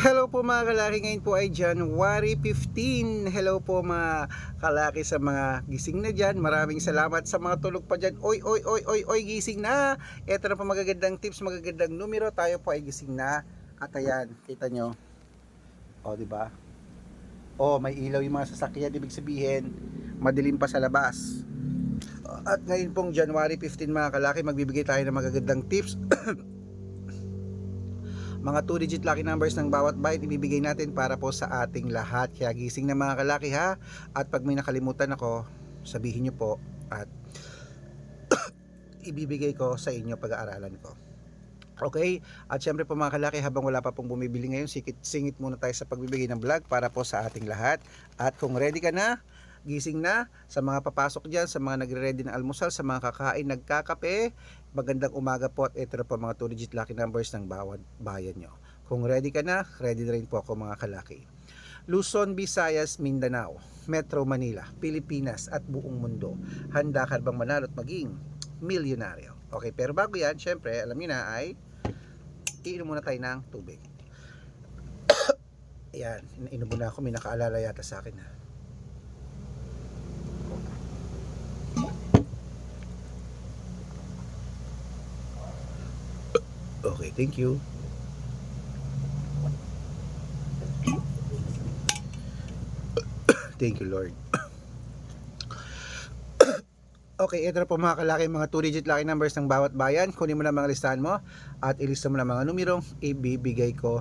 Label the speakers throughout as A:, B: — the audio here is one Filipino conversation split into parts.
A: Hello po mga kalaki, ngayon po ay January 15. Hello po mga kalaki sa mga gising na dyan. Maraming salamat sa mga tulog pa dyan. Oy, oy, oy, oy, oy, gising na. Ito na po magagandang tips, magagandang numero. Tayo po ay gising na. At ayan, kita nyo. O, diba? O, may ilaw yung mga sasakyan. Ibig sabihin, madilim pa sa labas. At ngayon pong January 15 mga kalaki, magbibigay tayo ng magagandang tips. Mga 2-digit lucky numbers ng bawat byte ibibigay natin para po sa ating lahat. Kaya gising na mga kalaki ha. At pag may nakalimutan ako, sabihin nyo po at ibibigay ko sa inyo pag-aaralan ko. Okay? At syempre po mga kalaki, habang wala pa pong bumibili ngayon, singit muna tayo sa pagbibigay ng vlog para po sa ating lahat. At kung ready ka na, gising na, sa mga papasok dyan, sa mga nagre-ready ng almusal, sa mga kakain, nagkakape, magandang umaga po. At ito na po mga 2-digit lucky numbers ng bawat bayan nyo. Kung ready ka na, ready na rin po ako mga kalaki. Luzon, Visayas, Mindanao, Metro Manila, Pilipinas at buong mundo. Handa ka bang manalo at maging milyonaryo? Okay, pero bago yan, syempre, alam niyo na ay iinom muna tayo ng tubig. Ayan, inom muna ako, may nakaalala yata sa akin ha. Okay, thank you. Thank you, Lord. Okay, ito na po mga kalaki, mga 2-digit lucky numbers ng bawat bayan. Kunin mo na mga listahan mo at ilista mo na mga numerong ibibigay ko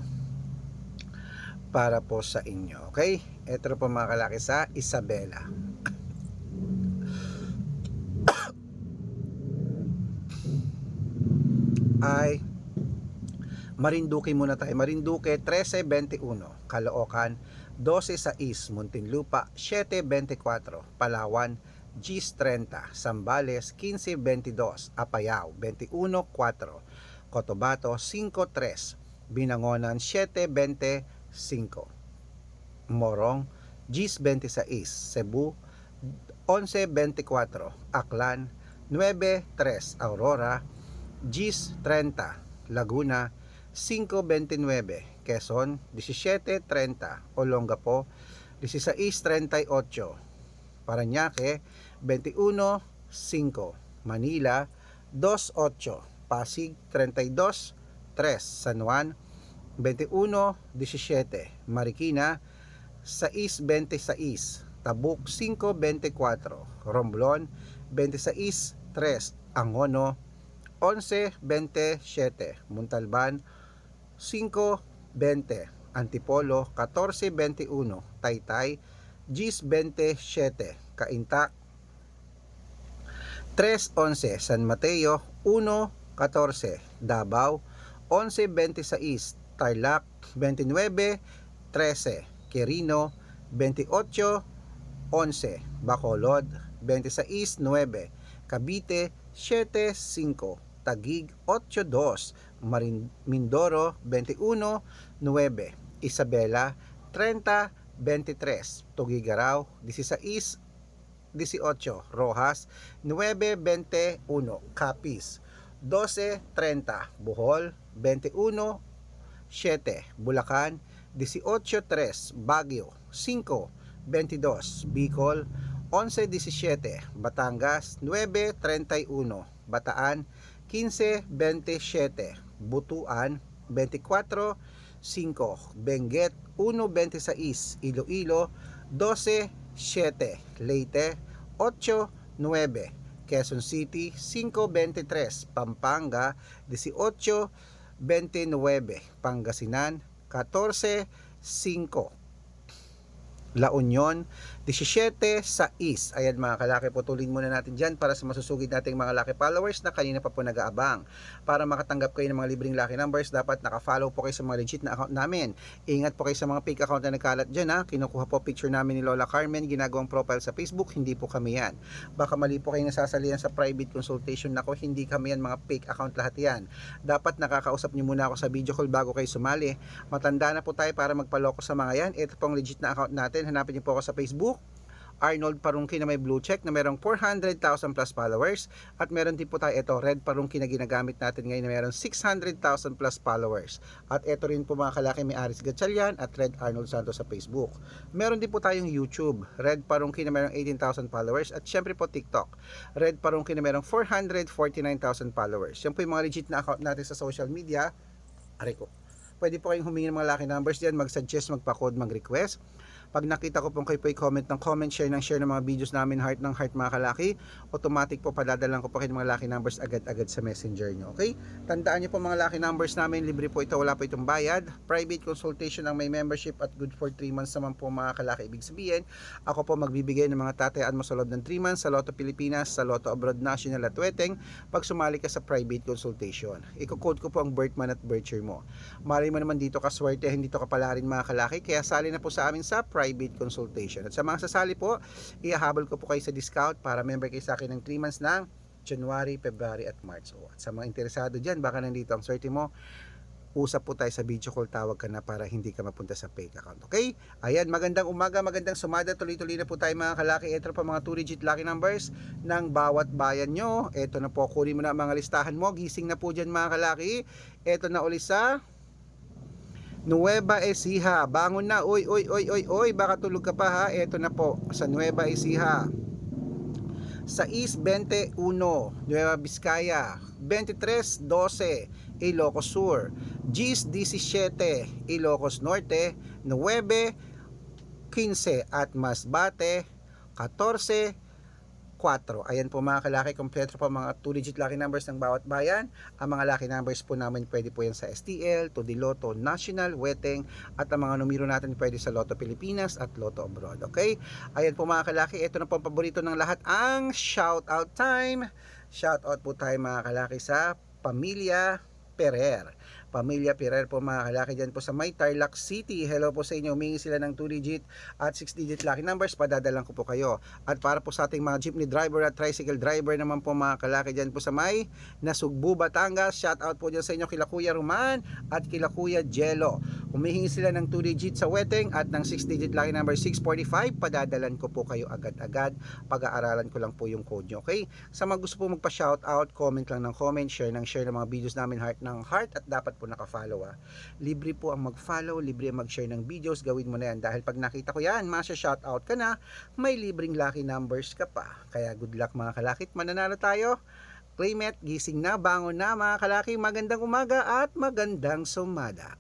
A: para po sa inyo. Okay? Ito na po mga kalaki sa Isabela. Ay Marinduque muna tayo. Marinduque 1321, Caloocan 12-6, Muntinlupa 724, Palawan Gis 30, Zambales 15-22, Apayao 21-4, Cotabato 5-3, Binangonan 7-25, Morong Gis 26, Cebu 11-24, Aklan 9-3, Aurora Gis 30, Laguna 5-29, Quezon 17-30, Olongapo 16-38, Parañaque 21-5, Manila 2-8, Pasig 32-3, San Juan 21-17, Marikina 6-26, Tabuk 5-24, Romblon 26-3, Angono 11-27, Montalban 5-20, Antipolo 14-21, Taytay 10-27, Cainta 3-11, San Mateo 1-14, Davao 11-26, Tarlac 29-13, Quirino 28-11, Bacolod 26-9, Cavite 7-5, Taguig 8-2, Mindoro 21-9, Isabela 30-23, Tuguegarao 16-18, Rojas 9-21, Capiz 12-30, Bohol 21-7, Bulacan 18-3, Baguio 5-22, Bicol 11-17, Batangas 9-31, Bataan 15-27, Butuan 24-5, Benguet 1-26, Iloilo 12-7, Leyte 8-9, Quezon City 5-23, Pampanga 18-29, Pangasinan 14-5, La Union 17-6. Ayan mga kalaki, putulin muna natin dyan para sa masusugid nating mga lucky followers na kanina pa po nag-aabang. Para makatanggap kayo ng mga libreng lucky numbers, dapat naka-follow po kayo sa mga legit na account namin. Ingat po kayo sa mga fake account na nagkalat dyan ha. Kinukuha po picture namin ni Lola Carmen, ginagawang profile sa Facebook, hindi po kami yan. Baka mali po kayo nasasalihan sa private consultation nako, hindi kami yan, mga fake account lahat yan. Dapat nakakausap nyo muna ako sa video call bago kayo sumali. Matanda na po tayo para magpaloko sa mga yan. Ito pong legit na account natin. Hanapin niyo po ako sa Facebook Arnold Parungki na may blue check na merong 400,000 plus followers. At meron din po tayo ito, Red Parungki na ginagamit natin ngayon na merong 600,000 plus followers. At ito rin po mga kalaki, may Aris Gatchalian at Red Arnold Santos sa Facebook. Meron din po tayong YouTube, Red Parungki na merong 18,000 followers. At syempre po TikTok, Red Parungki na merong 449,000 followers. Yan po yung mga legit na account natin sa social media. Aray ko. Pwede po kayong humingi ng mga lucky numbers diyan, mag-suggest, magpa-code, mag-request. Pag nakita ko pong kayo po i-comment ng comment, share ng mga videos namin, heart ng heart mga kalaki, automatic po padadalan ko po kayo ng mga lucky numbers agad-agad sa messenger nyo. Okay? Tandaan nyo po mga lucky numbers namin, libre po ito, wala po itong bayad. Private consultation ang may membership at good for 3 months naman po mga kalaki. Ibig sabihin, ako po magbibigay ng mga tatayaan mo sa loob ng 3 months sa Lotto Pilipinas, sa Lotto Abroad National at Weteng pag sumali ka sa private consultation. Iko-code ko po ang birth month at birth year mo. Mali mo naman dito ka swerte, hindi to kapala rin mga kalaki, kaya sali na po sa amin sa private consultation. At sa mga sasali po, ihahabol ko po kayo sa discount para member kayo sa akin ng 3 months ng January, February at March. At sa mga interesado dyan, baka nandito ang swerte mo, usap po tayo sa video call, tawag ka na para hindi ka mapunta sa fake account. Okay? Ayan, magandang umaga, magandang sumada, tuloy-tuloy na po tayo mga kalaki. Ito pa mga 2-digit lucky numbers ng bawat bayan nyo. Ito na po, kunin mo na mga listahan mo, gising na po dyan mga kalaki. Ito na uli sa Nueva Ecija, bangon na, oy, baka tulog ka pa ha. Ito na po, sa Nueva Ecija. Sa East 21, Nueva Vizcaya. 23-12, Ilocos Sur. Gis 17, Ilocos Norte. 9-15 at Masbate. 14-4. Ayan po mga kalaki, kompleto po mga 2-digit lucky numbers ng bawat bayan. Ang mga lucky numbers po namin pwede po yan sa STL, to Lotto National, Weteng, at ang mga numero natin pwede sa Lotto Pilipinas at Lotto Abroad. Okay? Ayan po mga kalaki, ito na po ang paborito ng lahat, ang shout out time. Shout out po tayo mga kalaki sa Pamilya Perer. Pamilya Perer po mga kalaki dyan po sa May Tarlac City. Hello po sa inyo, humingi sila ng 2-digit at 6-digit lucky numbers, padadalang ko po kayo. At para po sa ating mga jeepney driver at tricycle driver naman po mga kalaki dyan po sa May Nasugbu, Batangas, shout out po dyan sa inyo kila Kuya Roman at kila Kuya Jello. Humihingi sila ng 2-digit sa Weteng at ng 6-digit lucky number 645, padadalan ko po kayo agad-agad. Pag-aaralan ko lang po yung code nyo. Okay? Sa mga gusto po magpa-shout out, comment lang ng comment, share ng mga videos namin, heart ng heart, at dapat po naka-follow Libre po ang mag-follow, libre ang mag-share ng videos, gawin mo na yan dahil pag nakita ko yan, masya-shoutout ka na, may libreng lucky numbers ka pa. Kaya good luck mga kalakit, mananalo tayo. Claim it, gising na, bangon na mga kalaki, magandang umaga at magandang sumada.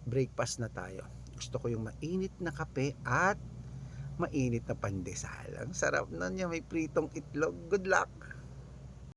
A: Breakfast na tayo. Gusto ko yung mainit na kape at mainit na pandesal. Ang sarap nun, yung may pritong itlog. Good luck!